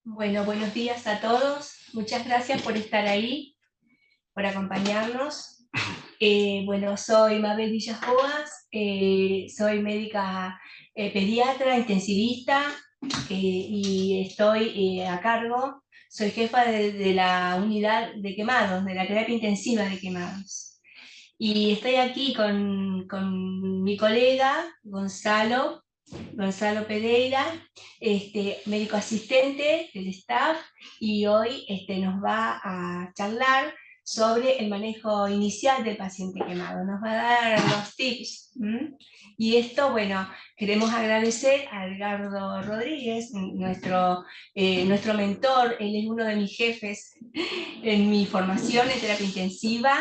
Bueno, buenos días a todos. Muchas gracias por estar ahí, por acompañarnos. Bueno, soy Mabel Villajoas, soy médica pediatra, intensivista, y estoy a cargo, soy jefa de la unidad de quemados, de la terapia intensiva de quemados. Y estoy aquí con mi colega Gonzalo Pereira, médico asistente del staff, y hoy nos va a charlar sobre el manejo inicial del paciente quemado. Nos va a dar los tips. Y esto, bueno, queremos agradecer a Edgardo Rodríguez, nuestro mentor. Él es uno de mis jefes en mi formación en terapia intensiva,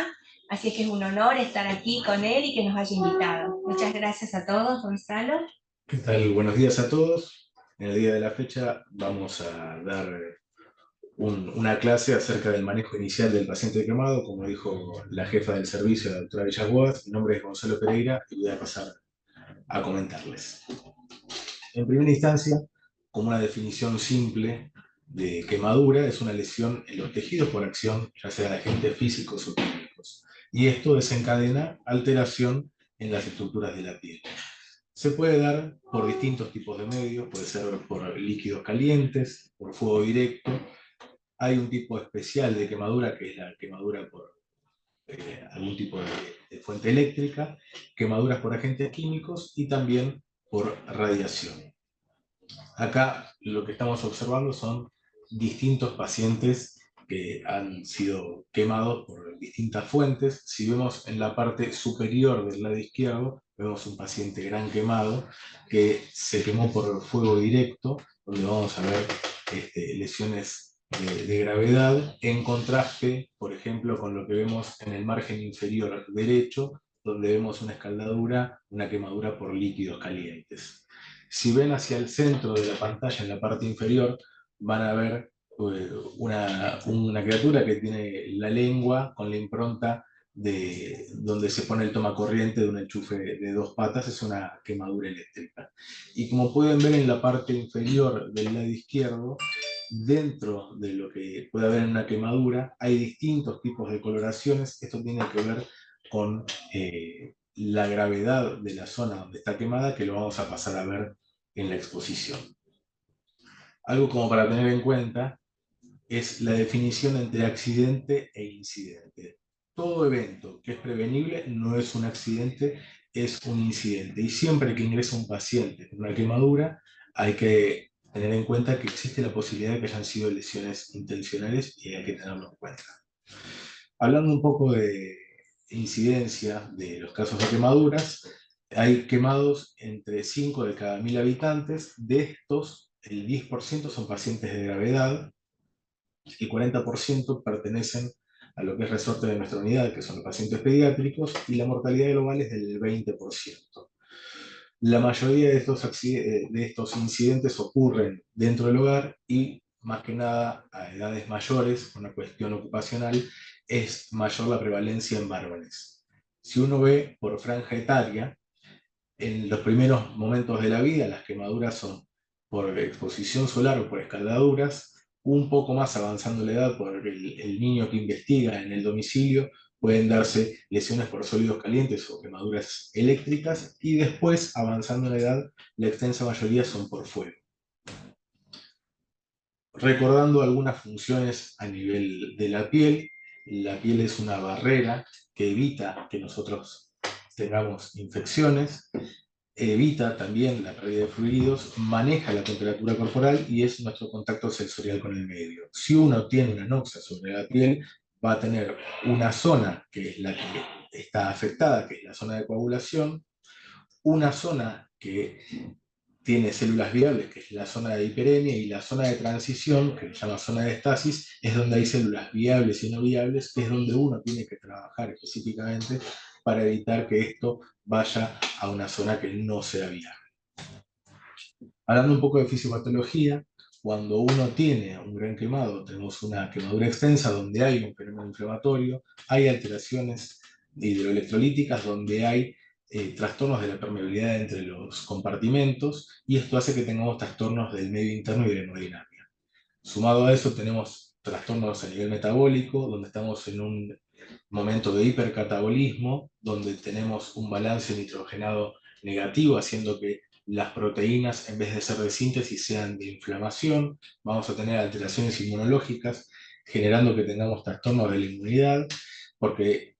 así es que es un honor estar aquí con él y que nos haya invitado. Muchas gracias a todos, Gonzalo. ¿Qué tal? Buenos días a todos. En el día de la fecha vamos a dar una clase acerca del manejo inicial del paciente quemado, como dijo la jefa del servicio, la doctora Villaguas. Mi nombre es Gonzalo Pereira y voy a pasar a comentarles. En primera instancia, como una definición simple de quemadura, es una lesión en los tejidos por acción, ya sea de agentes físicos o químicos. Y esto desencadena alteración en las estructuras de la piel. Se puede dar por distintos tipos de medios, puede ser por líquidos calientes, por fuego directo. Hay un tipo especial de quemadura que es la quemadura por algún tipo de fuente eléctrica, quemaduras por agentes químicos y también por radiación. Acá lo que estamos observando son distintos pacientes que han sido quemados por distintas fuentes. Si vemos en la parte superior del lado izquierdo, vemos un paciente gran quemado que se quemó por fuego directo, donde vamos a ver lesiones de gravedad, en contraste, por ejemplo, con lo que vemos en el margen inferior derecho, donde vemos una escaldadura, una quemadura por líquidos calientes. Si ven hacia el centro de la pantalla, en la parte inferior, van a ver una criatura que tiene la lengua con la impronta de donde se pone el tomacorriente de un enchufe de dos patas. Es una quemadura eléctrica. Y como pueden ver en la parte inferior del lado izquierdo, dentro de lo que puede haber en una quemadura, hay distintos tipos de coloraciones. Esto tiene que ver con la gravedad de la zona donde está quemada, que lo vamos a pasar a ver en la exposición. Algo como para tener en cuenta es la definición entre accidente e incidente. Todo evento que es prevenible no es un accidente, es un incidente. Y siempre que ingresa un paciente con una quemadura, hay que tener en cuenta que existe la posibilidad de que hayan sido lesiones intencionales y hay que tenerlo en cuenta. Hablando un poco de incidencia de los casos de quemaduras, hay quemados entre 5 de cada 1000 habitantes. De estos, el 10% son pacientes de gravedad, el 40% pertenecen a lo que es resorte de nuestra unidad, que son los pacientes pediátricos, y la mortalidad global es del 20%. La mayoría de estos incidentes ocurren dentro del hogar y, más que nada, a edades mayores, por una cuestión ocupacional, es mayor la prevalencia en varones. Si uno ve por franja etaria, en los primeros momentos de la vida, las quemaduras son por exposición solar o por escaldaduras. Un poco más avanzando la edad, por el niño que investiga en el domicilio, pueden darse lesiones por sólidos calientes o quemaduras eléctricas, y después, avanzando la edad, la extensa mayoría son por fuego. Recordando algunas funciones a nivel de la piel es una barrera que evita que nosotros tengamos infecciones, evita también la pérdida de fluidos, maneja la temperatura corporal y es nuestro contacto sensorial con el medio. Si uno tiene una anoxia sobre la piel, va a tener una zona que es la que está afectada, que es la zona de coagulación, una zona que tiene células viables, que es la zona de hiperemia, y la zona de transición, que se llama zona de estasis, es donde hay células viables y no viables, que es donde uno tiene que trabajar específicamente para evitar que esto vaya a una zona que no sea viable. Hablando un poco de fisiopatología, cuando uno tiene un gran quemado, tenemos una quemadura extensa donde hay un fenómeno inflamatorio, hay alteraciones hidroelectrolíticas, donde hay trastornos de la permeabilidad entre los compartimentos, y esto hace que tengamos trastornos del medio interno y de la hemodinámica. Sumado a eso tenemos trastornos a nivel metabólico, donde estamos en un momento de hipercatabolismo, donde tenemos un balance nitrogenado negativo, haciendo que las proteínas, en vez de ser de síntesis, sean de inflamación. Vamos a tener alteraciones inmunológicas, generando que tengamos trastornos de la inmunidad, porque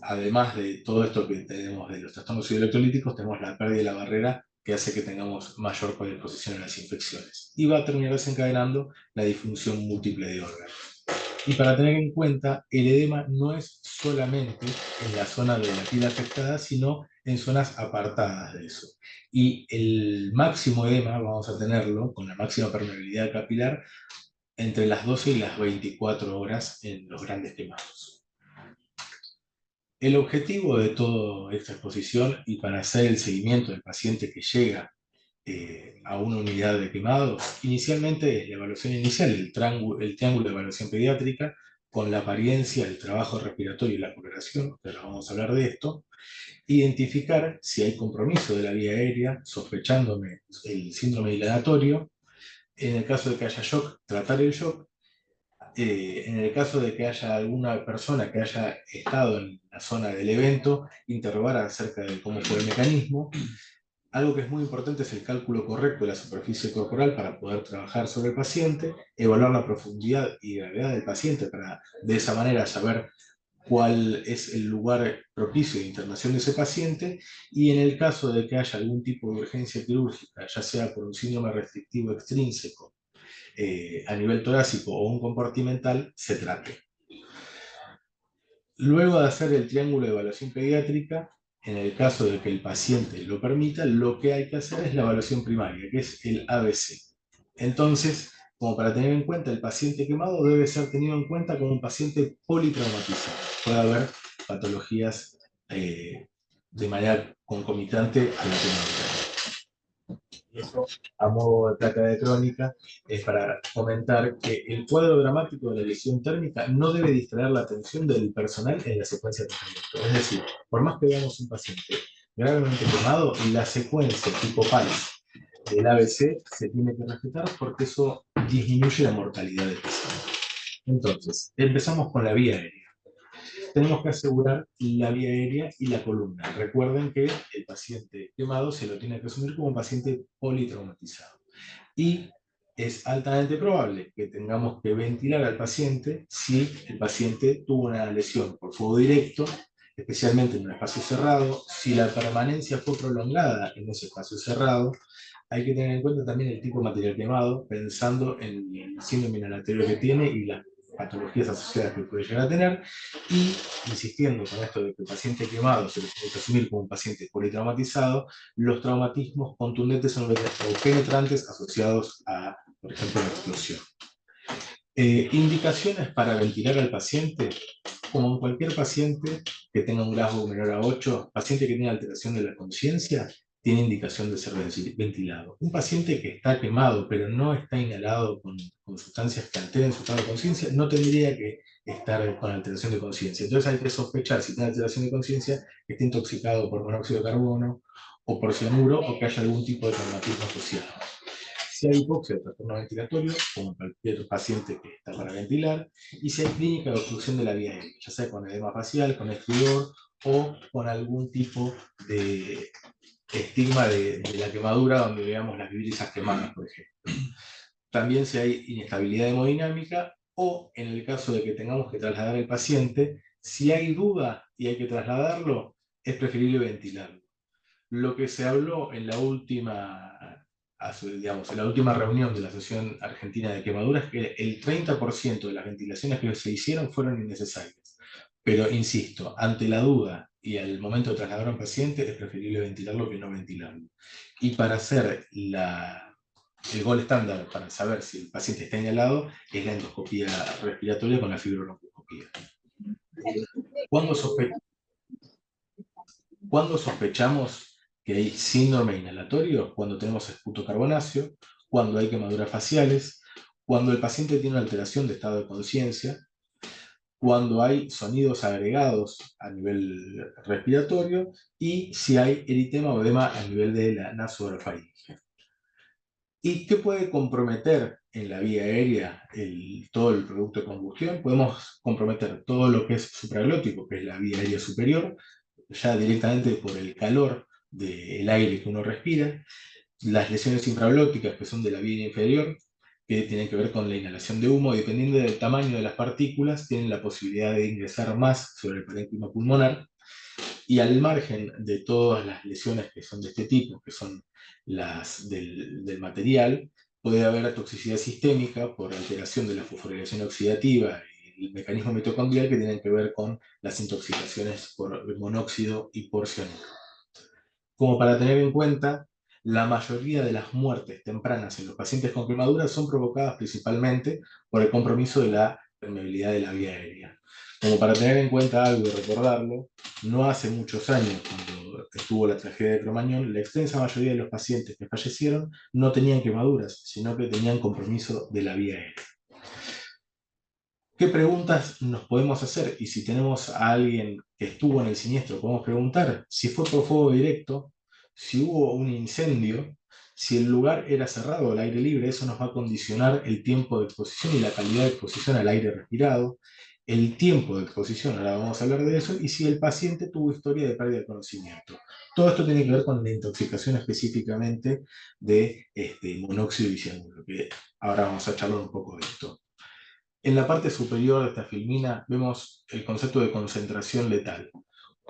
además de todo esto que tenemos de los trastornos electrolíticos, tenemos la pérdida de la barrera que hace que tengamos mayor predisposición a las infecciones. Y va a terminar desencadenando la disfunción múltiple de órganos. Y para tener en cuenta, el edema no es solamente en la zona de la piel afectada, sino en zonas apartadas de eso. Y el máximo edema vamos a tenerlo con la máxima permeabilidad capilar entre las 12 y las 24 horas en los grandes quemados. El objetivo de toda esta exposición y para hacer el seguimiento del paciente que llega a una unidad de quemados, inicialmente es la evaluación inicial, el triángulo de evaluación pediátrica, con la apariencia, el trabajo respiratorio y la coloración, que ahora vamos a hablar de esto, identificar si hay compromiso de la vía aérea, sospechándome el síndrome dilatorio, en el caso de que haya shock, tratar el shock, en el caso de que haya alguna persona que haya estado en la zona del evento, interrogar acerca de cómo fue el mecanismo. Algo que es muy importante es el cálculo correcto de la superficie corporal para poder trabajar sobre el paciente, evaluar la profundidad y gravedad del paciente para de esa manera saber cuál es el lugar propicio de internación de ese paciente, y en el caso de que haya algún tipo de urgencia quirúrgica, ya sea por un síndrome restrictivo extrínseco a nivel torácico o un compartimental, se trate. Luego de hacer el triángulo de evaluación pediátrica, en el caso de que el paciente lo permita, lo que hay que hacer es la evaluación primaria, que es el ABC. Entonces, como para tener en cuenta, el paciente quemado debe ser tenido en cuenta como un paciente politraumatizado. Puede haber patologías de manera concomitante a la quemadura. Y eso, a modo de placa de crónica, es para comentar que el cuadro dramático de la lesión térmica no debe distraer la atención del personal en la secuencia de tratamiento. Es decir, por más que veamos un paciente gravemente quemado, la secuencia tipo PALS del ABC se tiene que respetar porque eso disminuye la mortalidad del paciente. Entonces, empezamos con la vía aérea. Tenemos que asegurar la vía aérea y la columna. Recuerden que el paciente quemado se lo tiene que asumir como un paciente politraumatizado. Y es altamente probable que tengamos que ventilar al paciente si el paciente tuvo una lesión por fuego directo, especialmente en un espacio cerrado. Si la permanencia fue prolongada en ese espacio cerrado, hay que tener en cuenta también el tipo de material quemado, pensando en el síndrome inhalatorio que tiene y las patologías asociadas que puede llegar a tener, y insistiendo con esto de que el paciente quemado se lo tiene que asumir como un paciente politraumatizado, los traumatismos contundentes son o penetrantes asociados a, por ejemplo, la explosión. Indicaciones para ventilar al paciente, como en cualquier paciente que tenga un Glasgow menor a 8, paciente que tiene alteración de la conciencia, tiene indicación de ser ventilado. Un paciente que está quemado pero no está inhalado con sustancias que alteren su estado de conciencia, no tendría que estar con alteración de conciencia. Entonces hay que sospechar, si tiene alteración de conciencia, que esté intoxicado por monóxido de carbono o por cianuro, o que haya algún tipo de traumatismo asociado. Si hay hipoxia de trastorno ventilatorio, como cualquier paciente que está para ventilar, y si hay clínica de obstrucción de la vía aérea, ya sea con edema facial, con estridor o con algún tipo de estigma de la quemadura, donde veamos las virillas quemadas, por ejemplo. También si hay inestabilidad hemodinámica, o en el caso de que tengamos que trasladar al paciente, si hay duda y hay que trasladarlo, es preferible ventilarlo. Lo que se habló en la última, digamos, en la última reunión de la Asociación Argentina de Quemaduras es que el 30% de las ventilaciones que se hicieron fueron innecesarias. Pero insisto, ante la duda y al momento de trasladar a un paciente, es preferible ventilarlo que no ventilarlo. Y para hacer el gol estándar para saber si el paciente está inhalado es la endoscopía respiratoria con la fibrobronquioscopía. ¿Cuándo sospechamos que hay síndrome inhalatorio? Cuando tenemos esputo carbonáceo, cuando hay quemaduras faciales, cuando el paciente tiene una alteración de estado de conciencia, cuando hay sonidos agregados a nivel respiratorio, y si hay eritema o edema a nivel de la nasofaringe. ¿Y qué puede comprometer en la vía aérea todo el producto de combustión? Podemos comprometer todo lo que es supraglótico, que es la vía aérea superior, ya directamente por el calor del aire que uno respira, las lesiones infraglóticas, que son de la vía inferior, que tienen que ver con la inhalación de humo, y dependiendo del tamaño de las partículas, tienen la posibilidad de ingresar más sobre el parénquima pulmonar, y al margen de todas las lesiones que son de este tipo, que son las del material, puede haber toxicidad sistémica por alteración de la fosforilación oxidativa y el mecanismo mitocondrial, que tienen que ver con las intoxicaciones por monóxido y por cianuro. Como para tener en cuenta, la mayoría de las muertes tempranas en los pacientes con quemaduras son provocadas principalmente por el compromiso de la permeabilidad de la vía aérea. Como para tener en cuenta algo y recordarlo, no hace muchos años, cuando estuvo la tragedia de Cromañón, la extensa mayoría de los pacientes que fallecieron no tenían quemaduras, sino que tenían compromiso de la vía aérea. ¿Qué preguntas nos podemos hacer? Y si tenemos a alguien que estuvo en el siniestro, podemos preguntar si fue por fuego directo, si hubo un incendio, si el lugar era cerrado al aire libre. Eso nos va a condicionar el tiempo de exposición y la calidad de exposición al aire respirado, el tiempo de exposición, ahora vamos a hablar de eso, y si el paciente tuvo historia de pérdida de conocimiento. Todo esto tiene que ver con la intoxicación específicamente de monóxido y cianuro, que ahora vamos a charlar un poco de esto. En la parte superior de esta filmina vemos el concepto de concentración letal.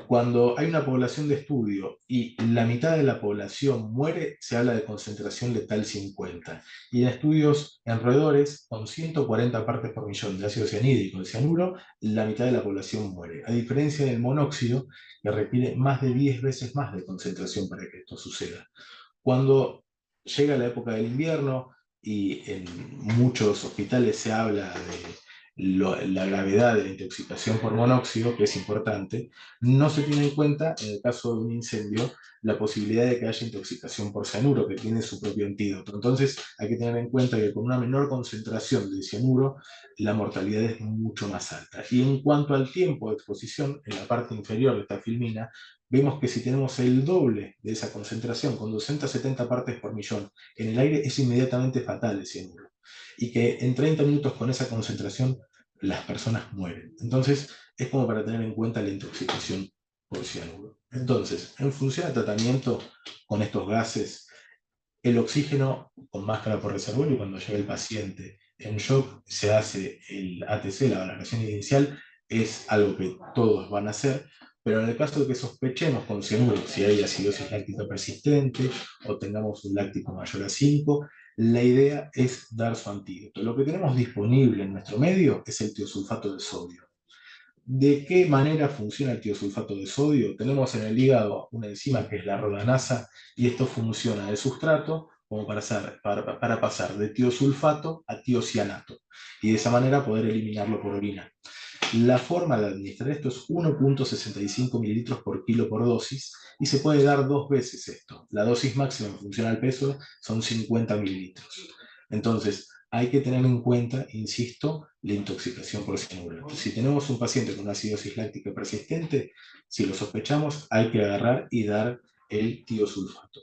Cuando hay una población de estudio y la mitad de la población muere, se habla de concentración letal 50. Y en estudios en roedores, con 140 partes por millón de ácido cianhídrico y cianuro, la mitad de la población muere. A diferencia del monóxido, que requiere más de 10 veces más de concentración para que esto suceda. Cuando llega la época del invierno y en muchos hospitales se habla de la gravedad de la intoxicación por monóxido, que es importante, no se tiene en cuenta, en el caso de un incendio, la posibilidad de que haya intoxicación por cianuro, que tiene su propio antídoto. Entonces hay que tener en cuenta que con una menor concentración de cianuro, la mortalidad es mucho más alta. Y en cuanto al tiempo de exposición, en la parte inferior de esta filmina, vemos que si tenemos el doble de esa concentración, con 270 partes por millón en el aire, es inmediatamente fatal el cianuro. Y que en 30 minutos con esa concentración las personas mueren. Entonces, es como para tener en cuenta la intoxicación por cianuro. Entonces, en función al tratamiento con estos gases, el oxígeno con máscara por reservorio, cuando llega el paciente en shock, se hace el ATC, la valoración inicial, es algo que todos van a hacer, pero en el caso de que sospechemos con cianuro, si hay acidosis láctica persistente o tengamos un láctico mayor a 5, la idea es dar su antídoto. Lo que tenemos disponible en nuestro medio es el tiosulfato de sodio. ¿De qué manera funciona el tiosulfato de sodio? Tenemos en el hígado una enzima que es la rodanasa, y esto funciona de sustrato como para pasar de tiosulfato a tiocianato, y de esa manera poder eliminarlo por orina. La forma de administrar esto es 1,65 mililitros por kilo por dosis, y se puede dar 2 veces esto. La dosis máxima en función al peso son 50 mililitros. Entonces, hay que tener en cuenta, insisto, la intoxicación por cianuro. Si tenemos un paciente con una acidosis láctica persistente, si lo sospechamos, hay que agarrar y dar el tiosulfato.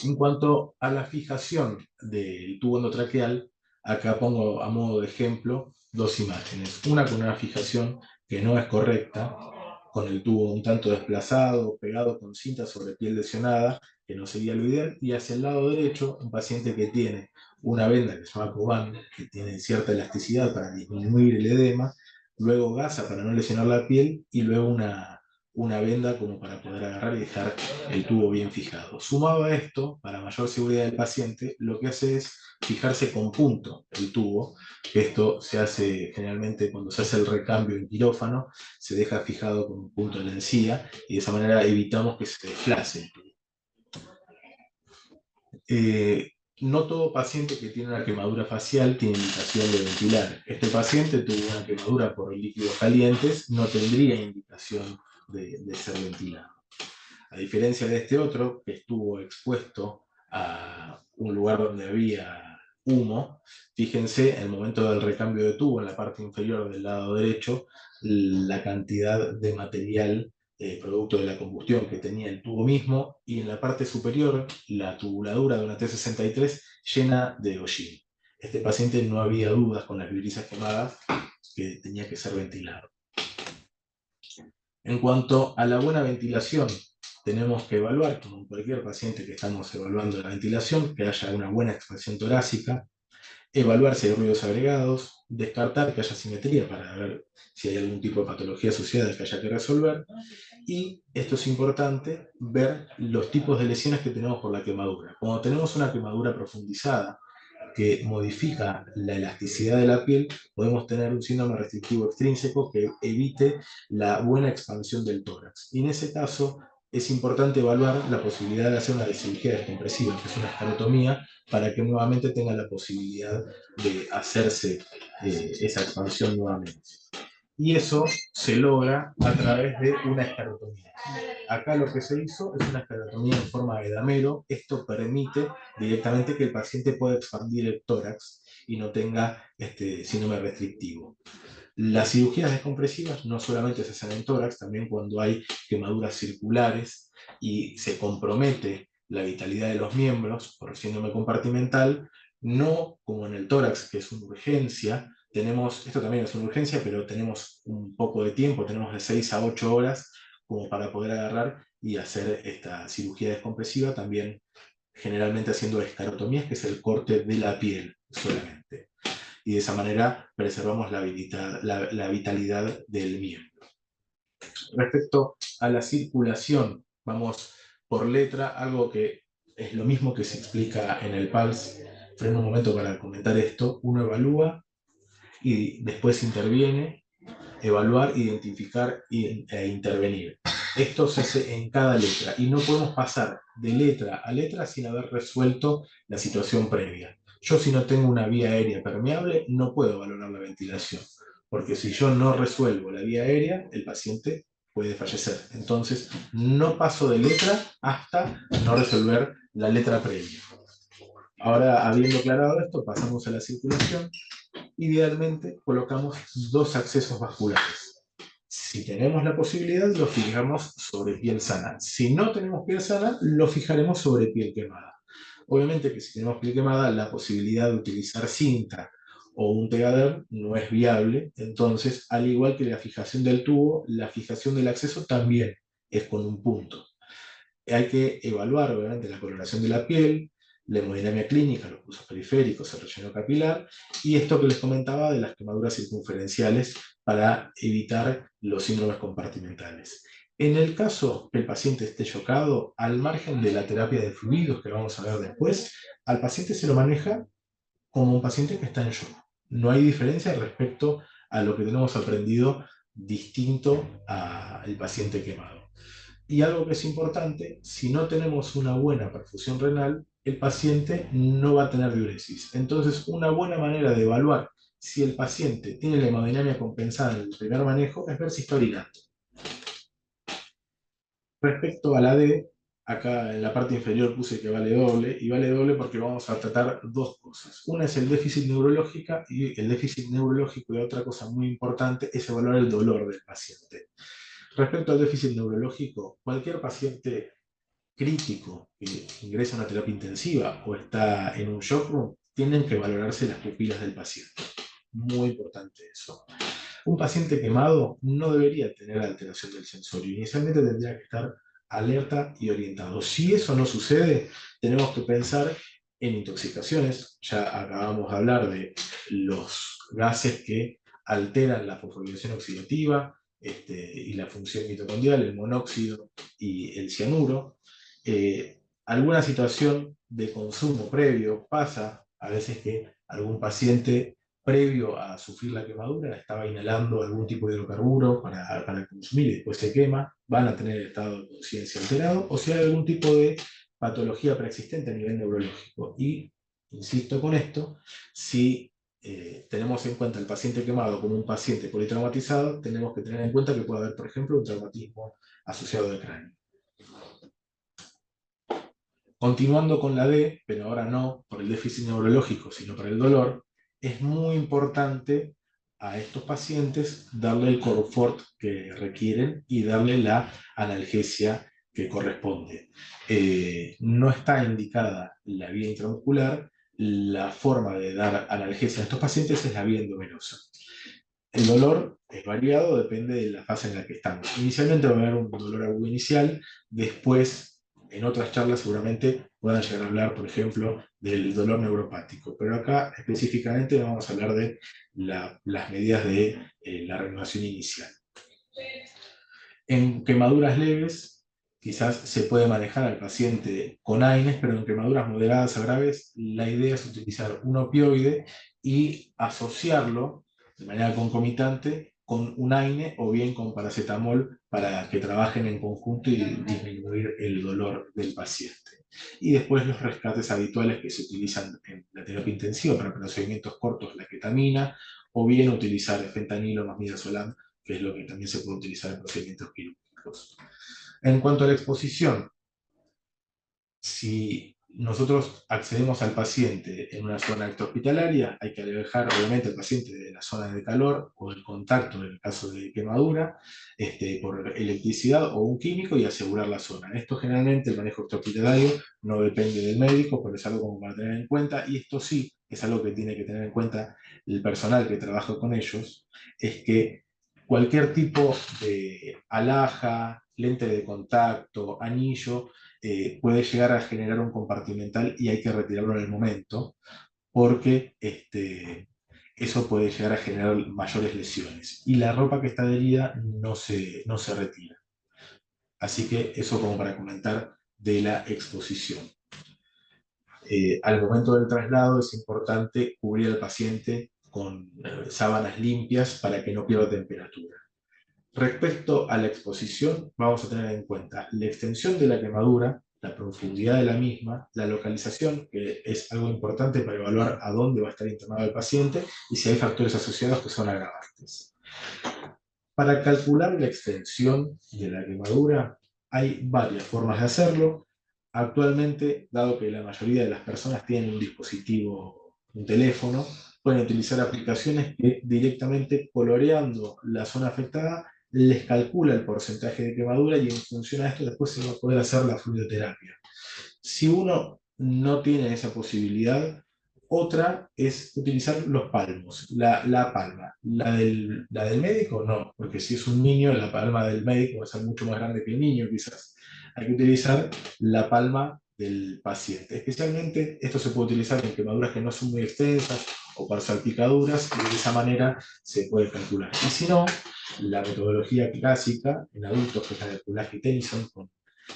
En cuanto a la fijación del tubo endotraqueal, acá pongo a modo de ejemplo dos imágenes. Una con una fijación que no es correcta, con el tubo un tanto desplazado, pegado con cinta sobre piel lesionada, que no sería lo ideal, y hacia el lado derecho, un paciente que tiene una venda que se llama Coban, que tiene cierta elasticidad para disminuir el edema, luego gasa para no lesionar la piel, y luego una venda como para poder agarrar y dejar el tubo bien fijado. Sumado a esto, para mayor seguridad del paciente, lo que hace es fijarse con punto el tubo, que esto se hace generalmente cuando se hace el recambio en quirófano, se deja fijado con un punto en la encía, y de esa manera evitamos que se desplace. No todo paciente que tiene una quemadura facial tiene indicación de ventilar. Este paciente tuvo una quemadura por líquidos calientes, no tendría indicación de ser ventilado. A diferencia de este otro, que estuvo expuesto a un lugar donde había humo, fíjense, en el momento del recambio de tubo, en la parte inferior del lado derecho, la cantidad de material producto de la combustión que tenía el tubo mismo, y en la parte superior la tubuladura de una T63 llena de hollín. Este paciente no había dudas con las vibrisas quemadas que tenía que ser ventilado. En cuanto a la buena ventilación, tenemos que evaluar, como en cualquier paciente que estamos evaluando la ventilación, que haya una buena expansión torácica, evaluar si hay ruidos agregados, descartar que haya simetría para ver si hay algún tipo de patología asociada que haya que resolver, y esto es importante, ver los tipos de lesiones que tenemos por la quemadura. Cuando tenemos una quemadura profundizada que modifica la elasticidad de la piel, podemos tener un síndrome restrictivo extrínseco que evite la buena expansión del tórax. Y en ese caso es importante evaluar la posibilidad de hacer una cirugía descompresiva, que es una esclerotomía, para que nuevamente tenga la posibilidad de hacerse esa expansión nuevamente. Y eso se logra a través de una esclerotomía. Acá lo que se hizo es una esclerotomía en forma de damero. Esto permite directamente que el paciente pueda expandir el tórax y no tenga síndrome restrictivo. Las cirugías descompresivas no solamente se hacen en tórax, también cuando hay quemaduras circulares y se compromete la vitalidad de los miembros por síndrome compartimental, no como en el tórax, que es una urgencia. Esto también es una urgencia, pero tenemos un poco de tiempo, tenemos de 6 a 8 horas como para poder agarrar y hacer esta cirugía descompresiva, también generalmente haciendo esclerotomías, que es el corte de la piel solamente. Y de esa manera preservamos la vitalidad del miembro. Respecto a la circulación, vamos por letra, algo que es lo mismo que se explica en el PALS. Freno un momento para comentar esto. Uno evalúa y después interviene, evaluar, identificar e intervenir. Esto se hace en cada letra y no podemos pasar de letra a letra sin haber resuelto la situación previa. Yo, si no tengo una vía aérea permeable, no puedo valorar la ventilación, porque si yo no resuelvo la vía aérea, el paciente puede fallecer. Entonces, no paso de letra hasta no resolver la letra previa. Ahora, habiendo aclarado esto, pasamos a la circulación. Idealmente, colocamos dos accesos vasculares. Si tenemos la posibilidad, lo fijamos sobre piel sana. Si no tenemos piel sana, lo fijaremos sobre piel quemada. Obviamente que si tenemos piel quemada, la posibilidad de utilizar cinta o un tegader no es viable. Entonces, al igual que la fijación del tubo, la fijación del acceso también es con un punto. Hay que evaluar, obviamente, la coloración de la piel, la hemodinamia clínica, los pulsos periféricos, el relleno capilar, y esto que les comentaba de las quemaduras circunferenciales para evitar los síndromes compartimentales. En el caso que el paciente esté chocado, al margen de la terapia de fluidos, que vamos a ver después, al paciente se lo maneja como un paciente que está en shock. No hay diferencia respecto a lo que tenemos aprendido distinto al paciente quemado. Y algo que es importante, si no tenemos una buena perfusión renal, el paciente no va a tener diuresis. Entonces, una buena manera de evaluar si el paciente tiene la hemodinamia compensada en el primer manejo es ver si está orinando. Respecto a la D, acá en la parte inferior puse que vale doble, y vale doble porque vamos a tratar dos cosas. Una es el déficit neurológico, y otra cosa muy importante es evaluar el dolor del paciente. Respecto al déficit neurológico, cualquier paciente crítico que ingresa a una terapia intensiva o está en un shock room, tienen que valorarse las pupilas del paciente. Muy importante eso. Un paciente quemado no debería tener alteración del sensorio. Inicialmente tendría que estar alerta y orientado. Si eso no sucede, tenemos que pensar en intoxicaciones. Ya acabamos de hablar de los gases que alteran la fosforilación oxidativa y la función mitocondrial, el monóxido y el cianuro. Alguna situación de consumo previo pasa, a veces que algún paciente previo a sufrir la quemadura estaba inhalando algún tipo de hidrocarburo para consumir y después se quema, van a tener el estado de conciencia alterado, o si hay algún tipo de patología preexistente a nivel neurológico. Y, insisto con esto, si tenemos en cuenta el paciente quemado como un paciente politraumatizado, tenemos que tener en cuenta que puede haber, por ejemplo, un traumatismo asociado de cráneo. Continuando con la D, pero ahora no por el déficit neurológico, sino por el dolor, es muy importante a estos pacientes, darle el confort que requieren y darle la analgesia que corresponde. No está indicada la vía intramuscular, la forma de dar analgesia a estos pacientes es la vía endovenosa. El dolor es variado, depende de la fase en la que estamos. Inicialmente va a haber un dolor agudo inicial, después, en otras charlas seguramente puedan llegar a hablar, por ejemplo, del dolor neuropático, pero acá específicamente vamos a hablar de las medidas de la reanimación inicial. En quemaduras leves, quizás se puede manejar al paciente con AINES, pero en quemaduras moderadas a graves, la idea es utilizar un opioide y asociarlo de manera concomitante con un AINE o bien con paracetamol para que trabajen en conjunto y disminuir el dolor del paciente. Y después los rescates habituales que se utilizan en la terapia intensiva para procedimientos cortos, la ketamina, o bien utilizar fentanilo más midazolam, que es lo que también se puede utilizar en procedimientos quirúrgicos. En cuanto a la exposición, si nosotros accedemos al paciente en una zona extrahospitalaria, hay que alejar obviamente al paciente de la zona de calor o del contacto en el caso de quemadura, por electricidad o un químico y asegurar la zona. Esto generalmente, el manejo extrahospitalario, no depende del médico, pero es algo como para tener en cuenta, y esto sí es algo que tiene que tener en cuenta el personal que trabaja con ellos, es que cualquier tipo de alhaja, lente de contacto, anillo, puede llegar a generar un compartimental y hay que retirarlo en el momento, porque eso puede llegar a generar mayores lesiones. Y la ropa que está adherida no se retira. Así que eso como para comentar de la exposición. Al momento del traslado es importante cubrir al paciente con sábanas limpias para que no pierda temperatura. Respecto a la exposición, vamos a tener en cuenta la extensión de la quemadura, la profundidad de la misma, la localización, que es algo importante para evaluar a dónde va a estar internado el paciente y si hay factores asociados que son agravantes. Para calcular la extensión de la quemadura, hay varias formas de hacerlo. Actualmente, dado que la mayoría de las personas tienen un dispositivo, un teléfono, pueden utilizar aplicaciones que directamente coloreando la zona afectada les calcula el porcentaje de quemadura y en función a esto después se va a poder hacer la fluidoterapia. Si uno no tiene esa posibilidad, otra es utilizar los palmos, la palma. La del médico no, porque si es un niño, la palma del médico va a ser mucho más grande que el niño quizás. Hay que utilizar la palma del paciente. Especialmente esto se puede utilizar en quemaduras que no son muy extensas o para salpicaduras y de esa manera se puede calcular. Y si no, la metodología clásica en adultos, que es la de Pulaski-Tennyson con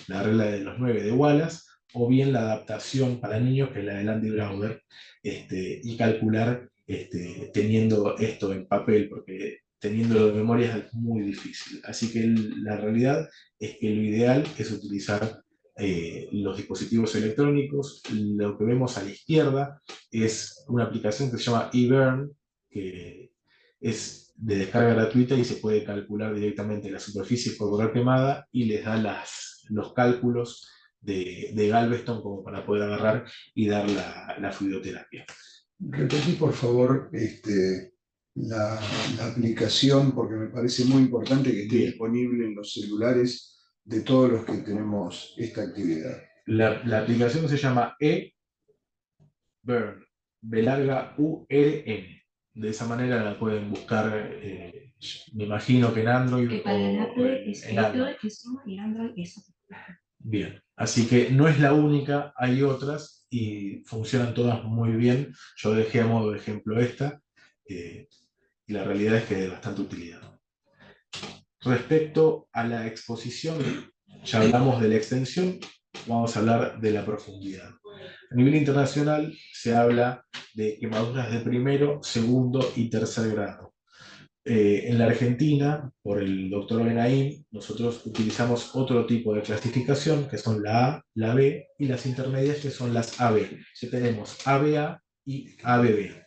la regla de los 9 de Wallace, o bien la adaptación para niños, que es la de Landy Brauer, y calcular teniendo esto en papel, porque teniéndolo de memoria es muy difícil. Así que la realidad es que lo ideal es utilizar los dispositivos electrónicos. Lo que vemos a la izquierda es una aplicación que se llama eBurn, que es de descarga gratuita y se puede calcular directamente la superficie corporal quemada y les da los cálculos de Galveston como para poder agarrar y dar la fluidoterapia. Repetí, por favor, la aplicación, porque me parece muy importante que esté Bien. disponible en los celulares de todos los que tenemos esta actividad. La aplicación se llama eBurn, B larga URN. De esa manera la pueden buscar, me imagino que en Android Para el Apple es en Android. eso y Android eso. Bien, así que no es la única, hay otras y funcionan todas muy bien. Yo dejé a modo de ejemplo esta y la realidad es que es de bastante utilidad. Respecto a la exposición, ya hablamos de la extensión, vamos a hablar de la profundidad. A nivel internacional se habla de quemaduras de primero, segundo y tercer grado. En la Argentina, por el doctor Benaim, nosotros utilizamos otro tipo de clasificación, que son la A, la B, y las intermedias, que son las AB. Que tenemos ABA y ABB,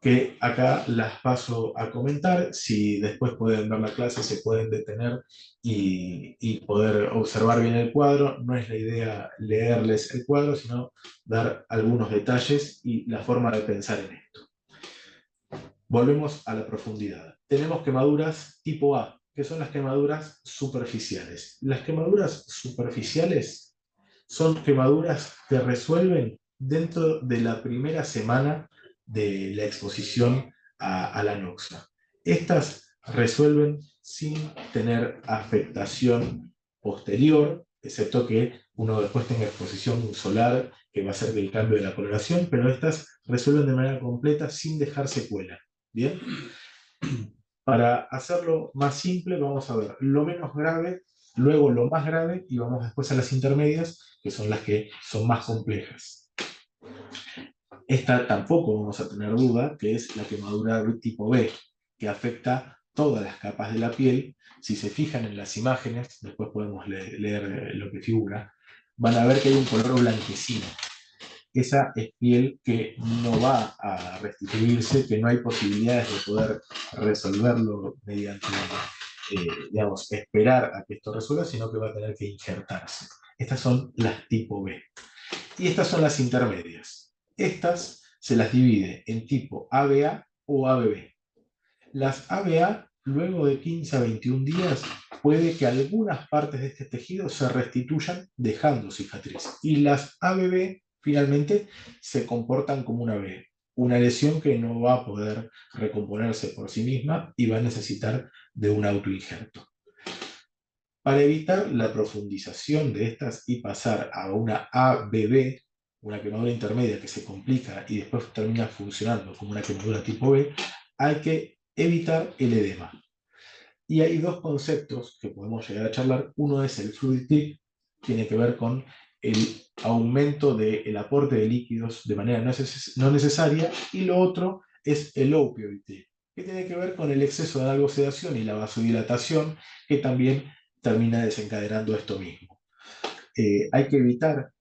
que acá las paso a comentar. Si después pueden ver la clase, se pueden detener y poder observar bien el cuadro. No es la idea leerles el cuadro, sino dar algunos detalles y la forma de pensar en esto. Volvemos a la profundidad. Tenemos quemaduras tipo A, que son las quemaduras superficiales. Las quemaduras superficiales son quemaduras que resuelven dentro de la primera semana de la exposición a la noxa. Estas resuelven sin tener afectación posterior, excepto que uno después tenga exposición solar que va a hacer el cambio de la coloración, pero estas resuelven de manera completa sin dejar secuela. ¿Bien? Para hacerlo más simple, vamos a ver lo menos grave, luego lo más grave, y vamos después a las intermedias, que son las que son más complejas. Esta tampoco vamos a tener duda, que es la quemadura tipo B, que afecta todas las capas de la piel. Si se fijan en las imágenes, después podemos leer lo que figura, van a ver que hay un color blanquecino. Esa es piel que no va a restituirse, que no hay posibilidades de poder resolverlo mediante, digamos, esperar a que esto resuelva, sino que va a tener que injertarse. Estas son las tipo B. Y estas son las intermedias. Estas se las divide en tipo ABA o ABB. Las ABA, luego de 15 a 21 días, puede que algunas partes de este tejido se restituyan dejando cicatriz. Y las ABB, finalmente, se comportan como una B, una lesión que no va a poder recomponerse por sí misma y va a necesitar de un autoinjerto. Para evitar la profundización de estas y pasar a una ABB, una quemadura intermedia que se complica y después termina funcionando como una quemadura tipo B, hay que evitar el edema. Y hay dos conceptos que podemos llegar a charlar. Uno es el fluid tip, tiene que ver con el aumento del aporte de líquidos de manera no necesaria, y lo otro es el opioid tip, que tiene que ver con el exceso de algosedación y la vasodilatación, que también termina desencadenando esto mismo. Hay que evitar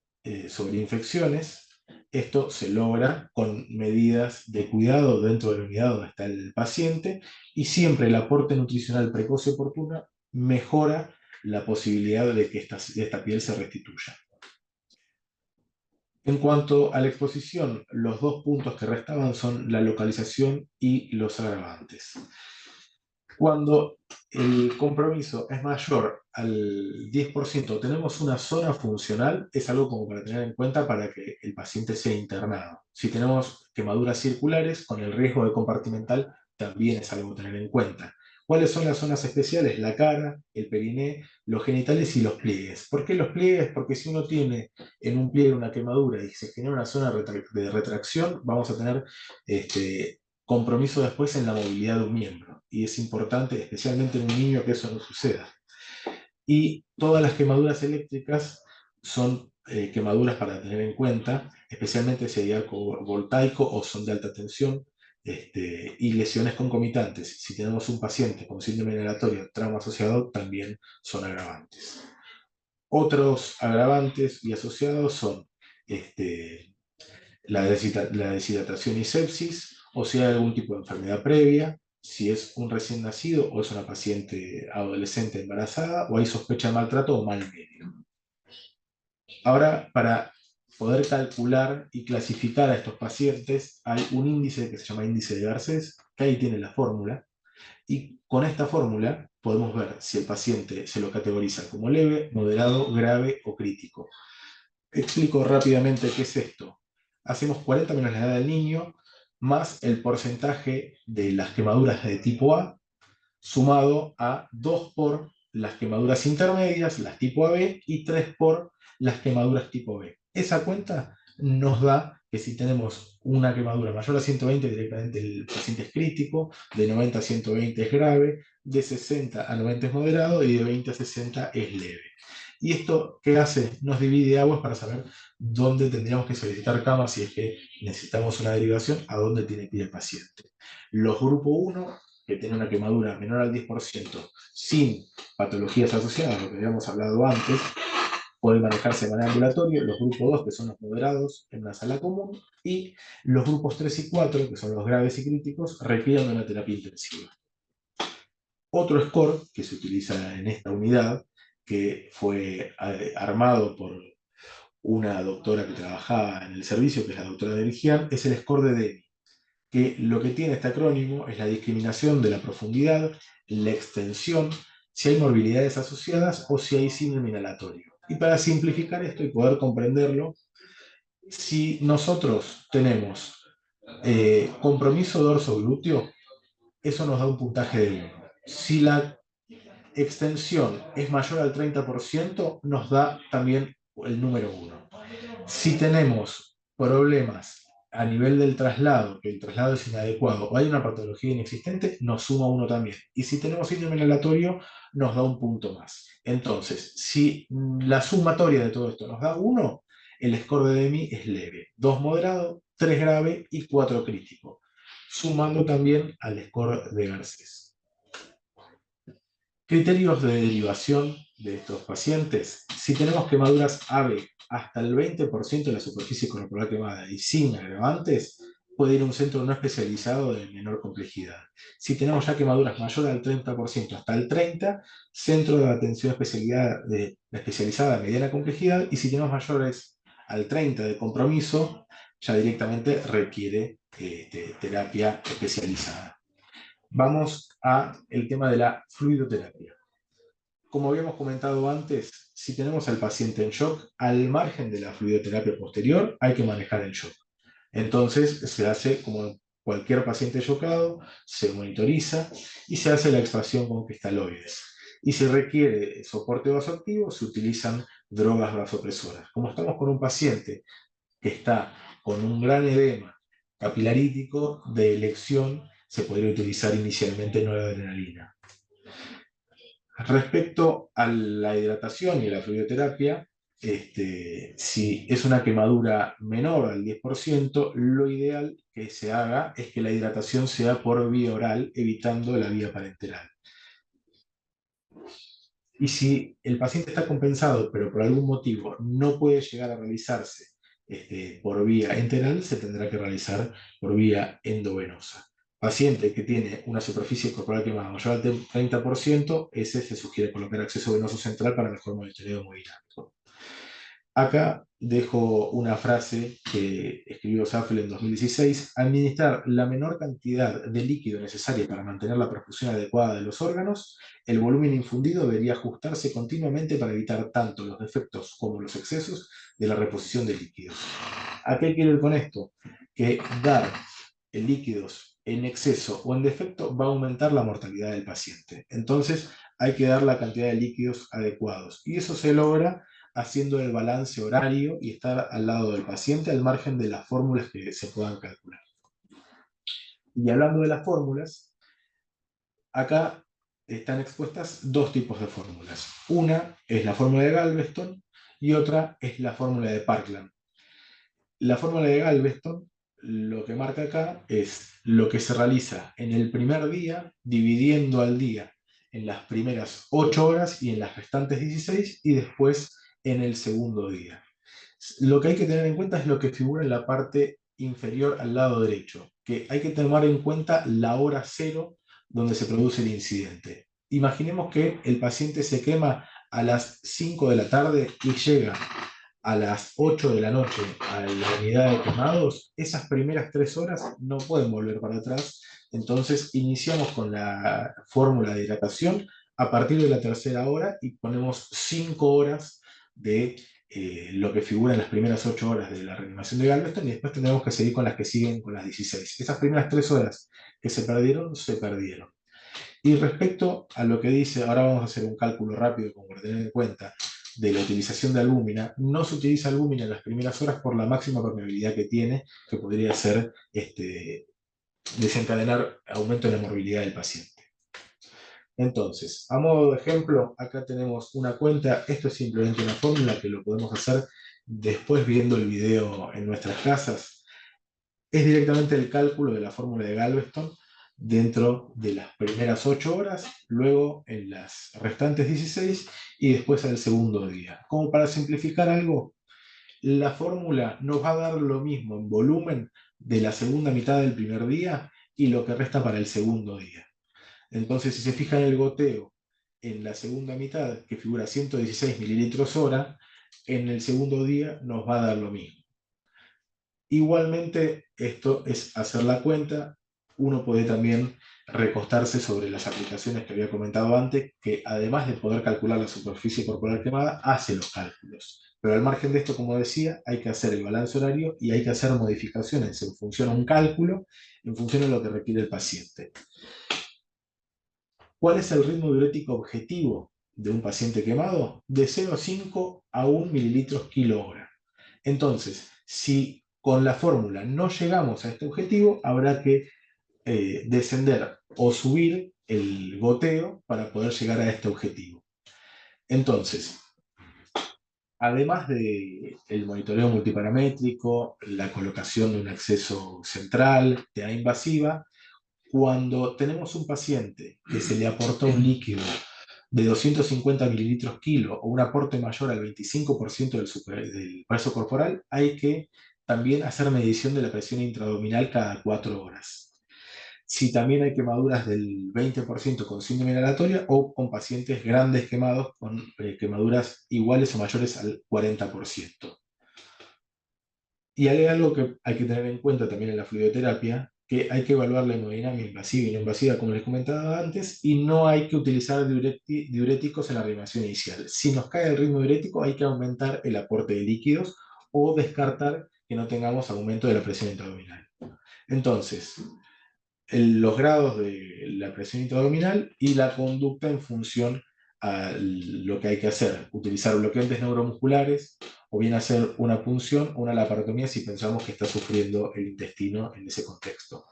sobreinfecciones. Esto se logra con medidas de cuidado dentro de la unidad donde está el paciente, y siempre el aporte nutricional precoz y oportuno mejora la posibilidad de que esta piel se restituya. En cuanto a la exposición, los dos puntos que restaban son la localización y los agravantes. Cuando el compromiso es mayor al 10%, tenemos una zona funcional, es algo como para tener en cuenta para que el paciente sea internado. Si tenemos quemaduras circulares, con el riesgo de compartimental, también es algo a tener en cuenta. ¿Cuáles son las zonas especiales? La cara, el periné, los genitales y los pliegues. ¿Por qué los pliegues? Porque si uno tiene en un pliegue una quemadura y se genera una zona de retracción, vamos a tener compromiso después en la movilidad de un miembro. Y es importante, especialmente en un niño, que eso no suceda. Y todas las quemaduras eléctricas son quemaduras para tener en cuenta, especialmente si hay arco voltaico o son de alta tensión, y lesiones concomitantes. Si tenemos un paciente con síndrome inhalatorio, trauma asociado, también son agravantes. Otros agravantes y asociados son la deshidratación y sepsis, o si hay algún tipo de enfermedad previa, si es un recién nacido o es una paciente adolescente embarazada, o hay sospecha de maltrato o mal medio. Ahora, para poder calcular y clasificar a estos pacientes, hay un índice que se llama índice de Garcés, que ahí tiene la fórmula, y con esta fórmula podemos ver si el paciente se lo categoriza como leve, moderado, grave o crítico. Explico rápidamente qué es esto. Hacemos 40 menos la edad del niño, más el porcentaje de las quemaduras de tipo A, sumado a 2 por las quemaduras intermedias, las tipo AB, y 3 por las quemaduras tipo B. Esa cuenta nos da que si tenemos una quemadura mayor a 120, directamente el paciente es crítico, de 90 a 120 es grave, de 60 a 90 es moderado y de 20 a 60 es leve. ¿Y esto qué hace? Nos divide aguas para saber dónde tendríamos que solicitar cama si es que necesitamos una derivación, a dónde tiene que ir el paciente. Los grupo 1, que tienen una quemadura menor al 10%, sin patologías asociadas, lo que habíamos hablado antes, pueden manejarse de manera ambulatoria. Los grupos 2, que son los moderados, en una sala común, y los grupos 3 y 4, que son los graves y críticos, requieren una terapia intensiva. Otro score que se utiliza en esta unidad, que fue armado por una doctora que trabajaba en el servicio, que es la doctora Derigian, es el score de DENI, que lo que tiene este acrónimo es la discriminación de la profundidad, la extensión, si hay morbilidades asociadas o si hay síndrome inhalatorio. Y para simplificar esto y poder comprenderlo, si nosotros tenemos compromiso dorso-glúteo, eso nos da un puntaje de 1. Si la extensión es mayor al 30%, nos da también el número 1. Si tenemos problemas a nivel del traslado, que el traslado es inadecuado o hay una patología inexistente, nos suma 1 también. Y si tenemos síndrome inhalatorio, nos da un punto más. Entonces, si la sumatoria de todo esto nos da 1, el score de DEMI es leve, 2 moderado, 3 grave y 4 crítico, sumando también al score de Garcés. Criterios de derivación de estos pacientes. Si tenemos quemaduras AB hasta el 20% de la superficie corporal quemada y sin agravantes, puede ir a un centro no especializado de menor complejidad. Si tenemos ya quemaduras mayores al 30% hasta el 30%, centro de atención especializada de mediana complejidad, y si tenemos mayores al 30% de compromiso, ya directamente requiere terapia especializada. Vamos al tema de la fluidoterapia. Como habíamos comentado antes, si tenemos al paciente en shock, al margen de la fluidoterapia posterior, hay que manejar el shock. Entonces se hace como cualquier paciente shockado, se monitoriza y se hace la extracción con cristaloides. Y si requiere soporte vasoactivo, se utilizan drogas vasopresoras. Como estamos con un paciente que está con un gran edema capilarítico, de elección se podría utilizar inicialmente noradrenalina. Respecto a la hidratación y la fluidoterapia, si es una quemadura menor al 10%, lo ideal que se haga es que la hidratación sea por vía oral, evitando la vía parenteral. Y si el paciente está compensado, pero por algún motivo no puede llegar a realizarse por vía enteral, se tendrá que realizar por vía endovenosa. Paciente que tiene una superficie corporal quemada mayor al 30%, ese se sugiere colocar acceso venoso central para mejor monitoreo hemodinámico. Acá dejo una frase que escribió Saffel en 2016: administrar la menor cantidad de líquido necesaria para mantener la perfusión adecuada de los órganos. El volumen infundido debería ajustarse continuamente para evitar tanto los defectos como los excesos de la reposición de líquidos. ¿A qué quiero ir con esto? Que dar líquidos en exceso o en defecto va a aumentar la mortalidad del paciente. Entonces hay que dar la cantidad de líquidos adecuados. Y eso se logra haciendo el balance horario y estar al lado del paciente al margen de las fórmulas que se puedan calcular. Y hablando de las fórmulas, acá están expuestas 2 tipos de fórmulas. Una es la fórmula de Galveston y otra es la fórmula de Parkland. La fórmula de Galveston lo que marca acá es lo que se realiza en el primer día, dividiendo al día en las primeras 8 horas y en las restantes 16, y después en el segundo día. Lo que hay que tener en cuenta es lo que figura en la parte inferior al lado derecho, que hay que tomar en cuenta la hora 0 donde se produce el incidente. Imaginemos que el paciente se quema a las 5 de la tarde y llega a las 8 de la noche a la unidad de quemados. Esas primeras 3 horas no pueden volver para atrás. Entonces iniciamos con la fórmula de hidratación a partir de la 3.ª hora y ponemos 5 horas de lo que figura en las primeras 8 horas de la reanimación de Galveston, y después tendremos que seguir con las que siguen, con las 16. Esas primeras 3 horas que se perdieron, se perdieron. Y respecto a lo que dice, ahora vamos a hacer un cálculo rápido como para tener en cuenta, de la utilización de albúmina. No se utiliza albúmina en las primeras horas por la máxima permeabilidad que tiene, que podría ser desencadenar aumento en la morbilidad del paciente. Entonces, a modo de ejemplo, acá tenemos una cuenta. Esto es simplemente una fórmula que lo podemos hacer después viendo el video en nuestras casas. Es directamente el cálculo de la fórmula de Galveston dentro de las primeras 8 horas, luego en las restantes 16 y después al segundo día. Como para simplificar algo, la fórmula nos va a dar lo mismo en volumen de la segunda mitad del primer día y lo que resta para el segundo día. Entonces, si se fijan el goteo en la segunda mitad, que figura 116 mililitros hora, en el segundo día nos va a dar lo mismo. Igualmente, esto es hacer la cuenta. Uno puede también recostarse sobre las aplicaciones que había comentado antes, que además de poder calcular la superficie corporal quemada, hace los cálculos. Pero al margen de esto, como decía, hay que hacer el balance horario y hay que hacer modificaciones en función a un cálculo, en función de lo que requiere el paciente. ¿Cuál es el ritmo diurético objetivo de un paciente quemado? De 0,5 a 1 mililitros kilo hora. Entonces, si con la fórmula no llegamos a este objetivo, habrá que descender o subir el goteo para poder llegar a este objetivo. Entonces, además del monitoreo multiparamétrico, la colocación de un acceso central, TEA invasiva, cuando tenemos un paciente que se le aportó un líquido de 250 mililitros kilo o un aporte mayor al 25% del peso corporal, hay que también hacer medición de la presión intraabdominal cada 4 horas. Si también hay quemaduras del 20% con síndrome inhalatoria o con pacientes grandes quemados con quemaduras iguales o mayores al 40%. Y hay algo que hay que tener en cuenta también en la fluidoterapia, que hay que evaluar la hemodinamia invasiva y no invasiva, como les comentaba antes, y no hay que utilizar diuréticos en la reanimación inicial. Si nos cae el ritmo diurético, hay que aumentar el aporte de líquidos o descartar que no tengamos aumento de la presión intraabdominal. Entonces, los grados de la presión intraabdominal y la conducta en función a lo que hay que hacer. Utilizar bloqueantes neuromusculares o bien hacer una punción o una laparotomía si pensamos que está sufriendo el intestino en ese contexto.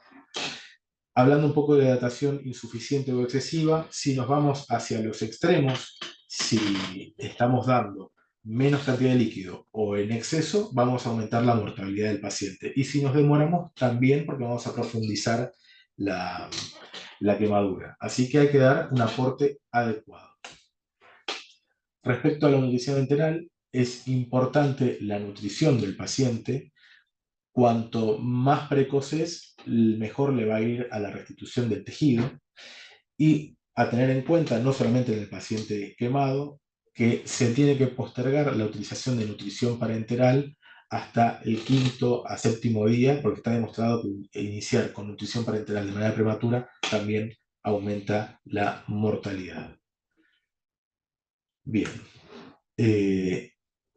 Hablando un poco de hidratación insuficiente o excesiva, si nos vamos hacia los extremos, si estamos dando menos cantidad de líquido o en exceso, vamos a aumentar la mortalidad del paciente. Y si nos demoramos, también porque vamos a profundizar la quemadura. Así que hay que dar un aporte adecuado. Respecto a la nutrición enteral, es importante la nutrición del paciente. Cuanto más precoz es, mejor le va a ir a la restitución del tejido. Y a tener en cuenta, no solamente en el paciente quemado, que se tiene que postergar la utilización de nutrición parenteral hasta el 5º a 7º día, porque está demostrado que iniciar con nutrición parenteral de manera prematura también aumenta la mortalidad. Bien,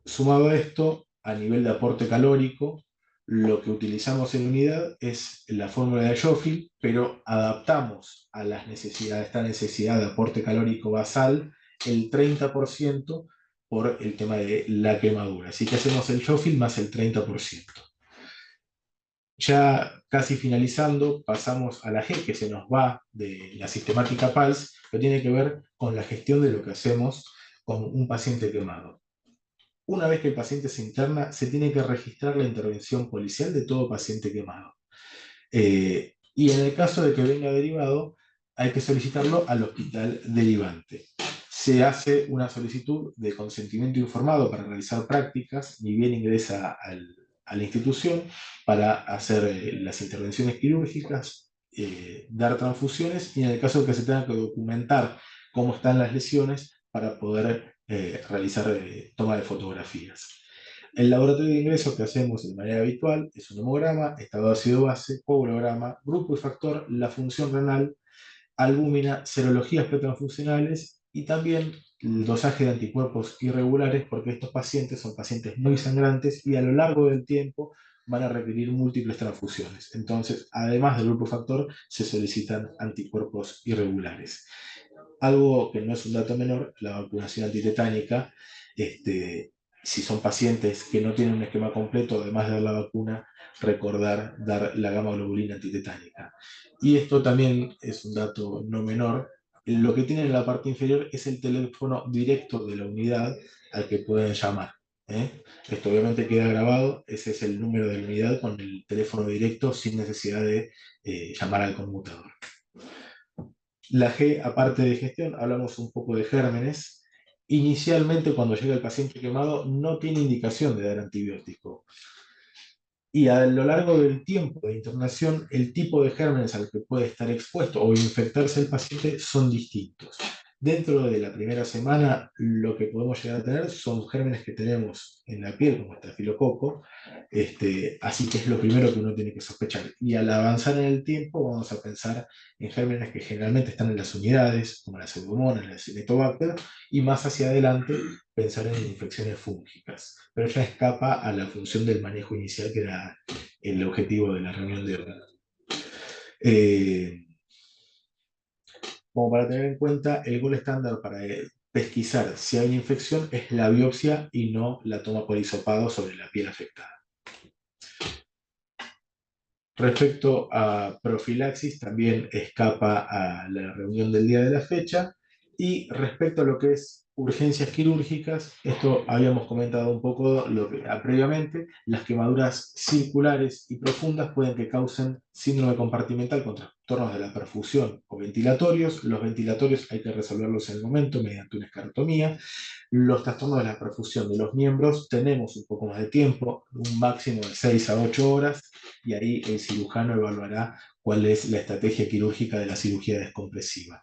sumado a esto, a nivel de aporte calórico, lo que utilizamos en unidad es la fórmula de Schofield, pero adaptamos a esta necesidad de aporte calórico basal el 30% por el tema de la quemadura. Así que hacemos el Schofield más el 30%. Ya casi finalizando, pasamos a la G, que se nos va de la sistemática PALS, que tiene que ver con la gestión de lo que hacemos con un paciente quemado. Una vez que el paciente se interna, se tiene que registrar la intervención policial de todo paciente quemado. Y en el caso de que venga derivado, hay que solicitarlo al hospital derivante. Se hace una solicitud de consentimiento informado para realizar prácticas, ni bien ingresa a la institución para hacer las intervenciones quirúrgicas, dar transfusiones y en el caso de que se tenga que documentar cómo están las lesiones para poder realizar toma de fotografías. El laboratorio de ingreso que hacemos de manera habitual es un hemograma, estado de ácido base, coagulograma, grupo y factor, la función renal, albúmina, serologías pretransfusionales y también el dosaje de anticuerpos irregulares, porque estos pacientes son pacientes muy sangrantes y a lo largo del tiempo van a requerir múltiples transfusiones. Entonces, además del grupo factor, se solicitan anticuerpos irregulares. Algo que no es un dato menor, la vacunación antitetánica, si son pacientes que no tienen un esquema completo, además de dar la vacuna, recordar dar la gamma globulina antitetánica. Y esto también es un dato no menor. Lo que tiene en la parte inferior es el teléfono directo de la unidad al que pueden llamar. Esto obviamente queda grabado, ese es el número de la unidad con el teléfono directo sin necesidad de llamar al conmutador. La G, aparte de gestión, hablamos un poco de gérmenes. Inicialmente, cuando llega el paciente quemado, no tiene indicación de dar antibiótico. Y a lo largo del tiempo de internación, el tipo de gérmenes al que puede estar expuesto o infectarse el paciente son distintos. Dentro de la primera semana, lo que podemos llegar a tener son gérmenes que tenemos en la piel, como estafilococo, así que es lo primero que uno tiene que sospechar. Y al avanzar en el tiempo, vamos a pensar en gérmenes que generalmente están en las unidades, como la pseudomonas, la Acinetobacter, y más hacia adelante pensar en infecciones fúngicas. Pero ya escapa a la función del manejo inicial, que era el objetivo de la reunión de hoy. Como para tener en cuenta, el gol estándar para pesquisar si hay una infección es la biopsia y no la toma por hisopado sobre la piel afectada. Respecto a profilaxis, también escapa a la reunión del día de la fecha. Y respecto a lo que es urgencias quirúrgicas, esto habíamos comentado un poco previamente, las quemaduras circulares y profundas pueden que causen síndrome compartimental con trastornos de la perfusión o ventilatorios. Los ventilatorios hay que resolverlos en el momento mediante una escarotomía. Los trastornos de la perfusión de los miembros tenemos un poco más de tiempo, un máximo de 6 a 8 horas, y ahí el cirujano evaluará cuál es la estrategia quirúrgica de la cirugía descompresiva.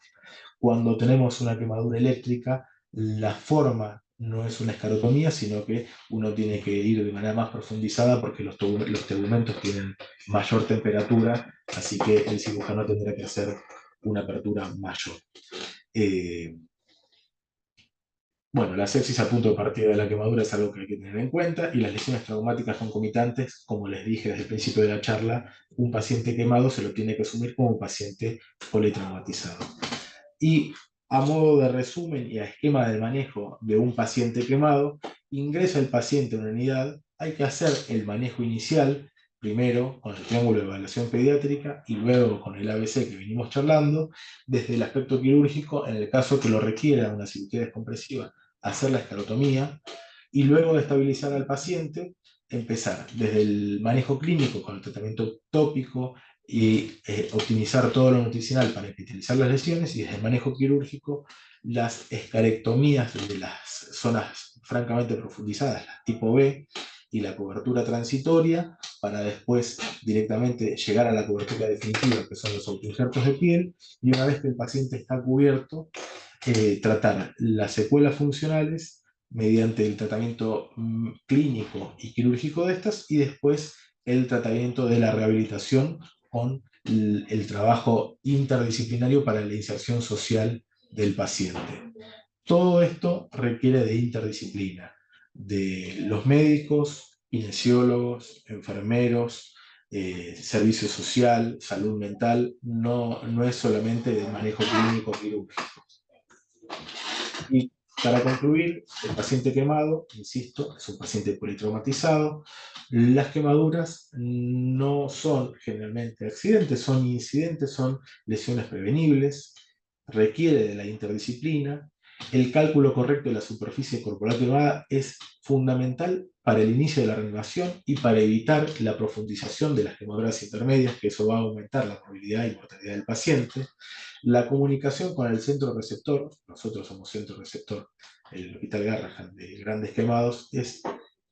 Cuando tenemos una quemadura eléctrica, la forma no es una escarotomía, sino que uno tiene que ir de manera más profundizada porque los tegumentos tienen mayor temperatura, así que el cirujano tendrá que hacer una apertura mayor. Bueno, la sepsis a punto de partida de la quemadura es algo que hay que tener en cuenta, y las lesiones traumáticas concomitantes, como les dije desde el principio de la charla, un paciente quemado se lo tiene que asumir como un paciente politraumatizado. Y a modo de resumen y a esquema del manejo de un paciente quemado, ingresa el paciente a una unidad, hay que hacer el manejo inicial, primero con el triángulo de evaluación pediátrica y luego con el ABC que venimos charlando, desde el aspecto quirúrgico, en el caso que lo requiera una cirugía descompresiva, hacer la esclerotomía, y luego de estabilizar al paciente, empezar desde el manejo clínico con el tratamiento tópico y optimizar todo lo nutricional para epitelizar las lesiones, y desde el manejo quirúrgico las escarectomías de las zonas francamente profundizadas, las tipo B, y la cobertura transitoria, para después directamente llegar a la cobertura definitiva, que son los autoinjertos de piel, y una vez que el paciente está cubierto, tratar las secuelas funcionales mediante el tratamiento clínico y quirúrgico de estas, y después el tratamiento de la rehabilitación con el trabajo interdisciplinario para la inserción social del paciente. Todo esto requiere de interdisciplina, de los médicos, kinesiólogos, enfermeros, servicio social, salud mental, no es solamente de manejo clínico quirúrgico. Y para concluir, el paciente quemado, insisto, es un paciente politraumatizado. Las quemaduras no son generalmente accidentes, son incidentes, son lesiones prevenibles, requiere de la interdisciplina. El cálculo correcto de la superficie corporal quemada es fundamental para el inicio de la reanimación y para evitar la profundización de las quemaduras intermedias, que eso va a aumentar la probabilidad y mortalidad del paciente. La comunicación con el centro receptor, nosotros somos centro receptor, el Hospital Garrahan de Grandes Quemados, es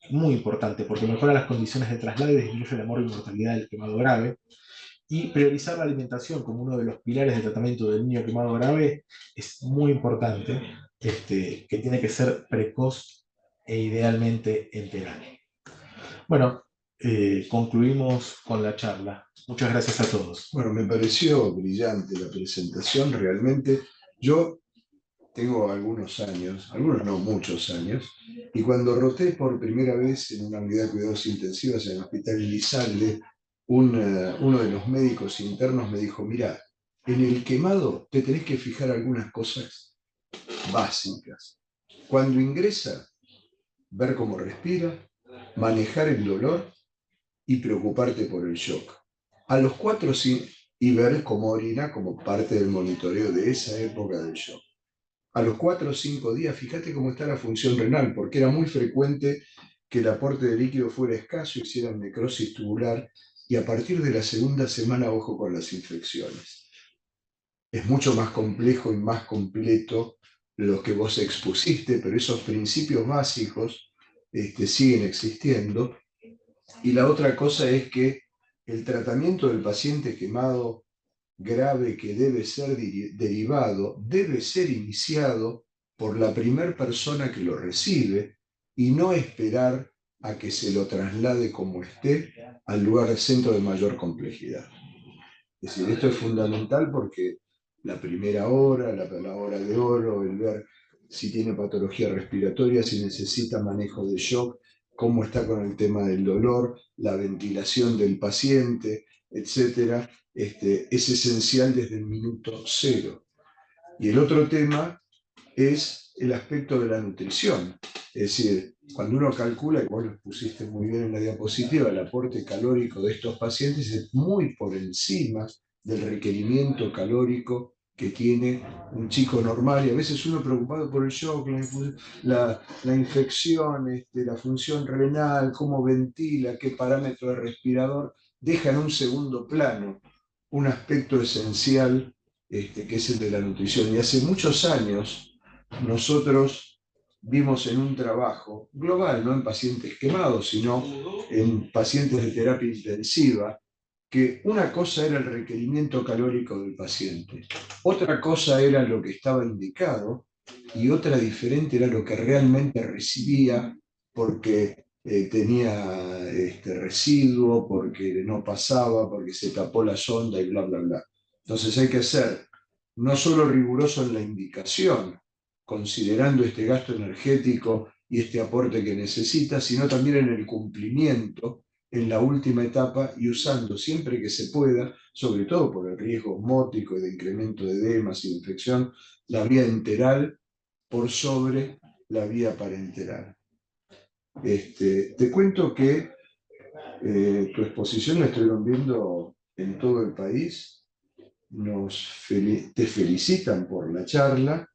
muy importante porque mejora las condiciones de traslado y disminuye la mortalidad del quemado grave. Y priorizar la alimentación como uno de los pilares de tratamiento del niño quemado grave es muy importante, que tiene que ser precoz e idealmente enterado. Bueno, concluimos con la charla. Muchas gracias a todos. Bueno, me pareció brillante la presentación, realmente. Yo tengo algunos años, algunos no, muchos años, y cuando roté por primera vez en una unidad de cuidados intensivos en el Hospital Elizalde, uno de los médicos internos me dijo: mira, en el quemado te tenés que fijar algunas cosas básicas. Cuando ingresa, ver cómo respira, manejar el dolor y preocuparte por el shock. A los 4 y ver cómo orina como parte del monitoreo de esa época del shock. A los 4 o 5 días, fíjate cómo está la función renal, porque era muy frecuente que el aporte de líquido fuera escaso, hicieran necrosis tubular, y a partir de la segunda semana, ojo con las infecciones. Es mucho más complejo y más completo lo que vos expusiste, pero esos principios básicos siguen existiendo. Y la otra cosa es que el tratamiento del paciente quemado grave que debe ser derivado debe ser iniciado por la primera persona que lo recibe y no esperar a que se lo traslade como esté al lugar de centro de mayor complejidad. Es decir, esto es fundamental porque la primera hora, la hora de oro, el ver si tiene patología respiratoria, si necesita manejo de shock, cómo está con el tema del dolor, la ventilación del paciente, etcétera, es esencial desde el minuto cero. Y el otro tema es el aspecto de la nutrición. Es decir, cuando uno calcula, y vos lo pusiste muy bien en la diapositiva, el aporte calórico de estos pacientes es muy por encima del requerimiento calórico que tiene un chico normal, y a veces uno preocupado por el shock, la infección, la función renal, cómo ventila, qué parámetro de respirador, deja en un segundo plano un aspecto esencial que es el de la nutrición. Y hace muchos años nosotros vimos en un trabajo global, no en pacientes quemados, sino en pacientes de terapia intensiva, que una cosa era el requerimiento calórico del paciente, otra cosa era lo que estaba indicado y otra diferente era lo que realmente recibía porque tenía residuo, porque no pasaba, porque se tapó la sonda y bla, bla, bla. Entonces hay que ser no solo riguroso en la indicación, considerando este gasto energético y este aporte que necesita, sino también en el cumplimiento en la última etapa y usando siempre que se pueda, sobre todo por el riesgo osmótico y de incremento de edemas y de infección, la vía enteral por sobre la vía parenteral. Te cuento que tu exposición la estuvieron viendo en todo el país, te felicitan por la charla,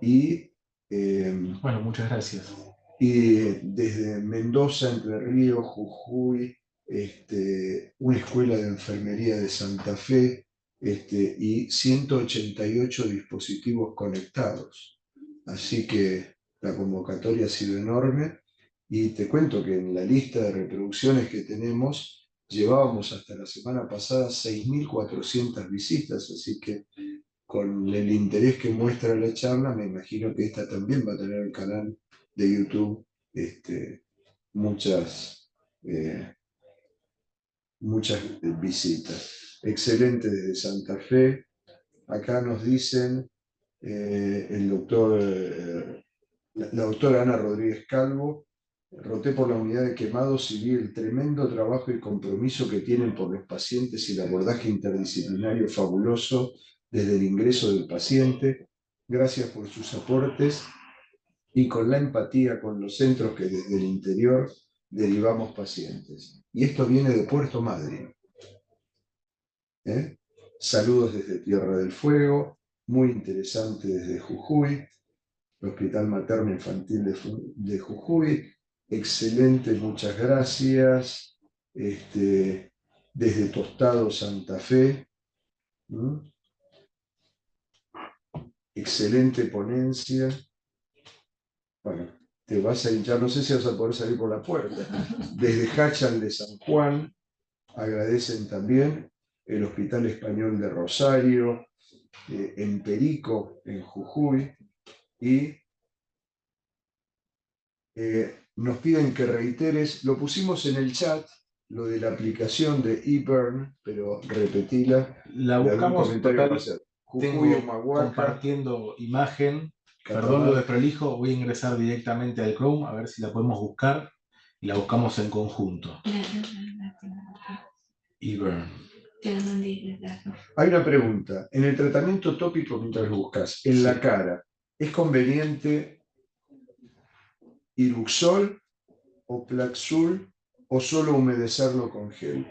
y Bueno, muchas gracias. y desde Mendoza, Entre Ríos, Jujuy, una escuela de enfermería de Santa Fe, y 188 dispositivos conectados. Así que la convocatoria ha sido enorme y te cuento que en la lista de reproducciones que tenemos llevábamos hasta la semana pasada 6.400 visitas, así que con el interés que muestra la charla, me imagino que esta también va a tener el canal de YouTube muchas, muchas visitas. Excelente desde Santa Fe. Acá nos dicen el doctor, la doctora Ana Rodríguez Calvo, roté por la unidad de quemados y vi el tremendo trabajo y compromiso que tienen por los pacientes y el abordaje interdisciplinario fabuloso desde el ingreso del paciente. Gracias por sus aportes y con la empatía con los centros que desde el interior derivamos pacientes. Y esto viene de Puerto Madryn. Saludos desde Tierra del Fuego, muy interesante desde Jujuy, el Hospital Materno Infantil de Jujuy, excelente, muchas gracias, desde Tostado, Santa Fe, excelente ponencia. Bueno, te vas a hinchar, no sé si vas a poder salir por la puerta. Desde Hachal de San Juan, agradecen también el Hospital Español de Rosario, en Perico, en Jujuy, y nos piden que reiteres, lo pusimos en el chat, lo de la aplicación de eBurn, pero repetila. La buscamos, total, Jujuy, tengo Humahuaca, compartiendo imagen. Catamarca. Perdón lo de prolijo, voy a ingresar directamente al Chrome a ver si la podemos buscar y la buscamos en conjunto. eBurn. Hay una pregunta. En el tratamiento tópico, mientras lo buscas, en la cara, ¿es conveniente Iruxol o Plaxul o solo humedecerlo con gel?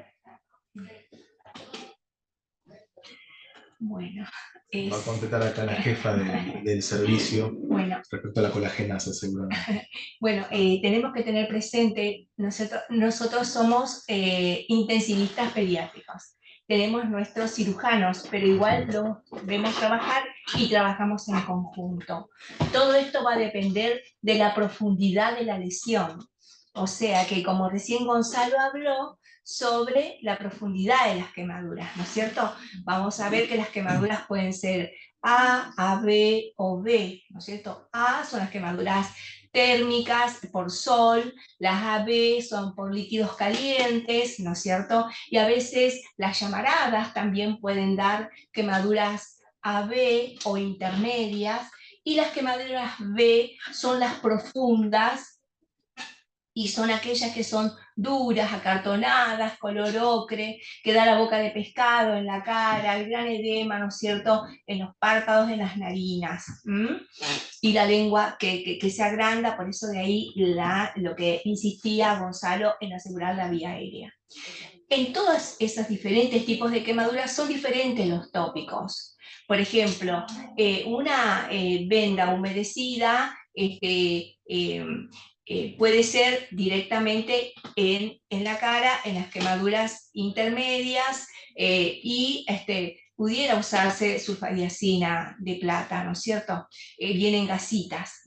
Bueno, Va a contestar acá la jefa del servicio, bueno, respecto a la colagenasa, seguramente. Bueno, tenemos que tener presente, nosotros somos intensivistas pediátricos. Tenemos nuestros cirujanos, pero igual los vemos trabajar y trabajamos en conjunto. Todo esto va a depender de la profundidad de la lesión. O sea que, como recién Gonzalo habló, sobre la profundidad de las quemaduras, ¿no es cierto? Vamos a ver que las quemaduras pueden ser A, AB o B, ¿no es cierto? A son las quemaduras térmicas por sol, las AB son por líquidos calientes, ¿no es cierto? Y a veces las llamaradas también pueden dar quemaduras AB o intermedias, y las quemaduras B son las profundas, y son aquellas que son duras, acartonadas, color ocre, que da la boca de pescado en la cara, el gran edema, ¿no es cierto?, en los párpados, en las narinas, y la lengua que se agranda. Por eso de ahí lo que insistía Gonzalo en asegurar la vía aérea. En todos esos diferentes tipos de quemaduras son diferentes los tópicos. Por ejemplo, una venda humedecida puede ser directamente en la cara, en las quemaduras intermedias, y pudiera usarse sulfadiazina de plata, ¿no es cierto? Viene en gasitas,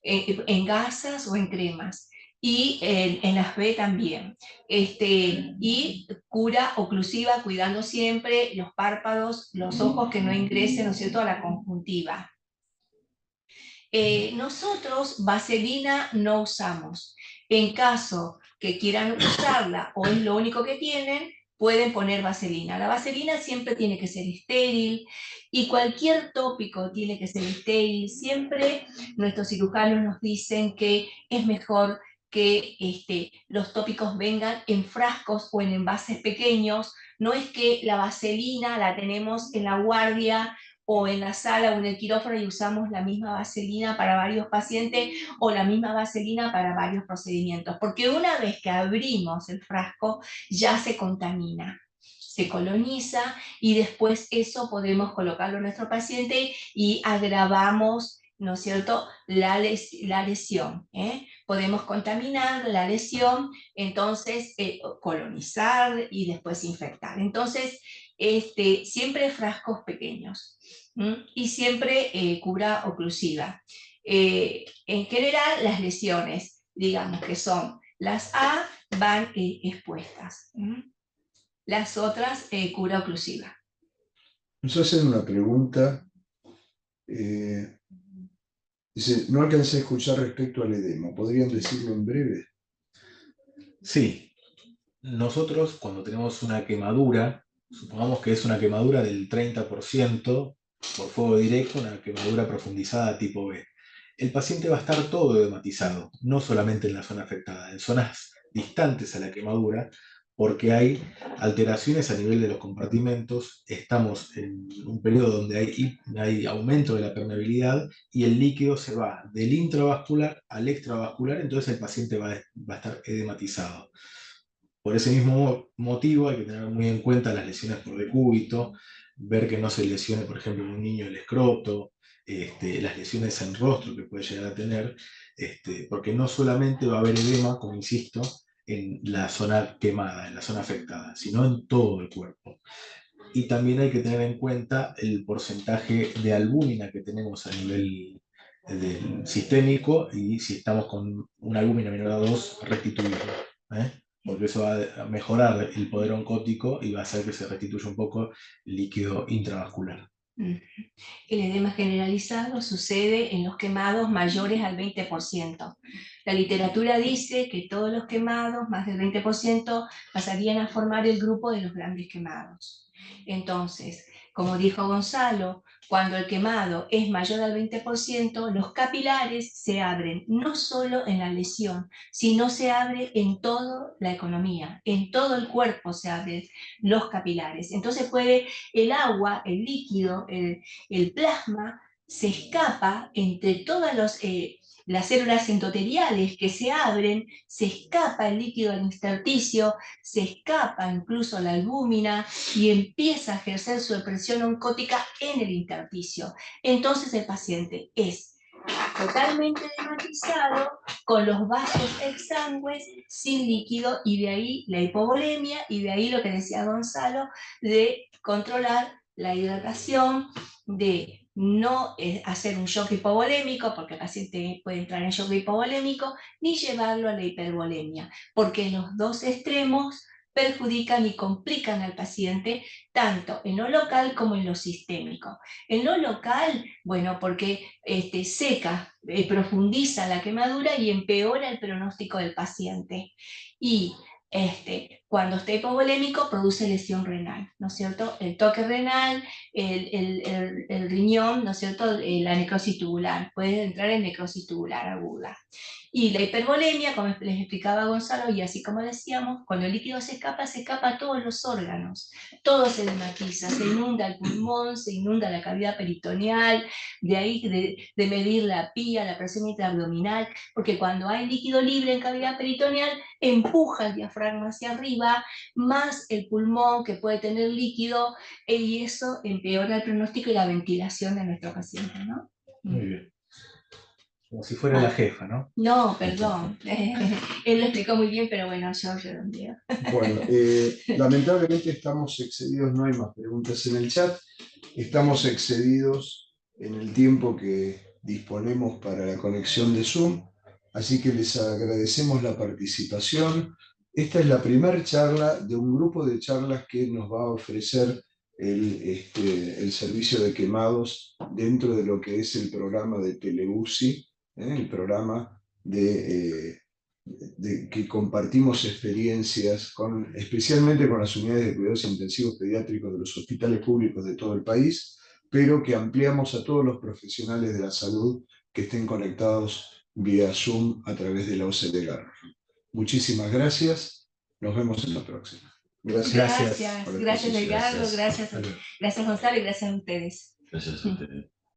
en gasas o en cremas. Y en las B también. Y cura oclusiva, cuidando siempre los párpados, los ojos, que no ingresen, ¿no es cierto?, a la conjuntiva. Nosotros vaselina no usamos. En caso que quieran usarla o es lo único que tienen, pueden poner vaselina. La vaselina siempre tiene que ser estéril, y cualquier tópico tiene que ser estéril. Siempre nuestros cirujanos nos dicen que es mejor que los tópicos vengan en frascos o en envases pequeños. No es que la vaselina la tenemos en la guardia o en la sala o en el quirófano y usamos la misma vaselina para varios pacientes o la misma vaselina para varios procedimientos, porque una vez que abrimos el frasco ya se contamina, se coloniza, y después eso podemos colocarlo en nuestro paciente y agravamos, ¿no es cierto?, la lesión. Podemos contaminar la lesión, entonces colonizar y después infectar. Entonces, siempre frascos pequeños. Y siempre cura oclusiva. En general, las lesiones, digamos que son las A, van expuestas. Las otras, cura oclusiva. Nos hacen una pregunta. Dice, no alcancé a escuchar respecto al edema. ¿Podrían decirlo en breve? Sí, nosotros cuando tenemos una quemadura, supongamos que es una quemadura del 30% por fuego directo, una quemadura profundizada tipo B. El paciente va a estar todo edematizado, no solamente en la zona afectada, en zonas distantes a la quemadura, porque hay alteraciones a nivel de los compartimentos. Estamos en un periodo donde hay aumento de la permeabilidad y el líquido se va del intravascular al extravascular, entonces el paciente va a estar edematizado. Por ese mismo motivo hay que tener muy en cuenta las lesiones por decúbito, ver que no se lesione, por ejemplo, en un niño el escroto, las lesiones en rostro que puede llegar a tener, porque no solamente va a haber edema, como insisto, en la zona quemada, en la zona afectada, sino en todo el cuerpo. Y también hay que tener en cuenta el porcentaje de albúmina que tenemos a nivel sistémico, y si estamos con una albúmina menor a 2, restituirlo, porque eso va a mejorar el poder oncótico y va a hacer que se restituya un poco el líquido intravascular. El edema generalizado sucede en los quemados mayores al 20%. La literatura dice que todos los quemados, más del 20%, pasarían a formar el grupo de los grandes quemados. Entonces, como dijo Gonzalo, cuando el quemado es mayor al 20%, los capilares se abren, no solo en la lesión, sino se abre en toda la economía, en todo el cuerpo se abren los capilares. Entonces el agua, el líquido, el plasma se escapa entre todas las células endoteliales que se abren, se escapa el líquido al intersticio, se escapa incluso la albúmina y empieza a ejercer su presión oncótica en el intersticio. Entonces el paciente es totalmente edematizado, con los vasos exangües, sin líquido, y de ahí la hipovolemia, y de ahí lo que decía Gonzalo, de controlar la hidratación, de no hacer un shock hipovolémico, porque el paciente puede entrar en shock hipovolémico, ni llevarlo a la hipervolemia, porque los dos extremos perjudican y complican al paciente, tanto en lo local como en lo sistémico. En lo local, bueno, porque seca, profundiza la quemadura y empeora el pronóstico del paciente. Y cuando está hipovolémico produce lesión renal, ¿no es cierto? El toque renal, el riñón, ¿no es cierto? La necrosis tubular, puede entrar en necrosis tubular aguda. Y la hipervolemia, como les explicaba Gonzalo, y así como decíamos, cuando el líquido se escapa a todos los órganos, todo se edematiza, se inunda el pulmón, se inunda la cavidad peritoneal, de ahí de medir la PIA, la presión intraabdominal, porque cuando hay líquido libre en cavidad peritoneal, empuja el diafragma hacia arriba, más el pulmón que puede tener líquido, y eso empeora el pronóstico y la ventilación de nuestro paciente, ¿no? Muy bien. Como si fuera la jefa, ¿no? No, perdón. Él lo explicó muy bien, pero bueno, yo redondeo. Bueno, lamentablemente estamos excedidos, no hay más preguntas en el chat. Estamos excedidos en el tiempo que disponemos para la conexión de Zoom, así que les agradecemos la participación. Esta es la primera charla de un grupo de charlas que nos va a ofrecer el servicio de quemados dentro de lo que es el programa de Teleuci, el programa de que compartimos experiencias, especialmente con las unidades de cuidados intensivos pediátricos de los hospitales públicos de todo el país, pero que ampliamos a todos los profesionales de la salud que estén conectados vía Zoom a través de la OCDE Garro. Muchísimas gracias, nos vemos en la próxima. Gracias, gracias Edgardo, gracias Gonzalo y gracias a ustedes. Gracias a ustedes.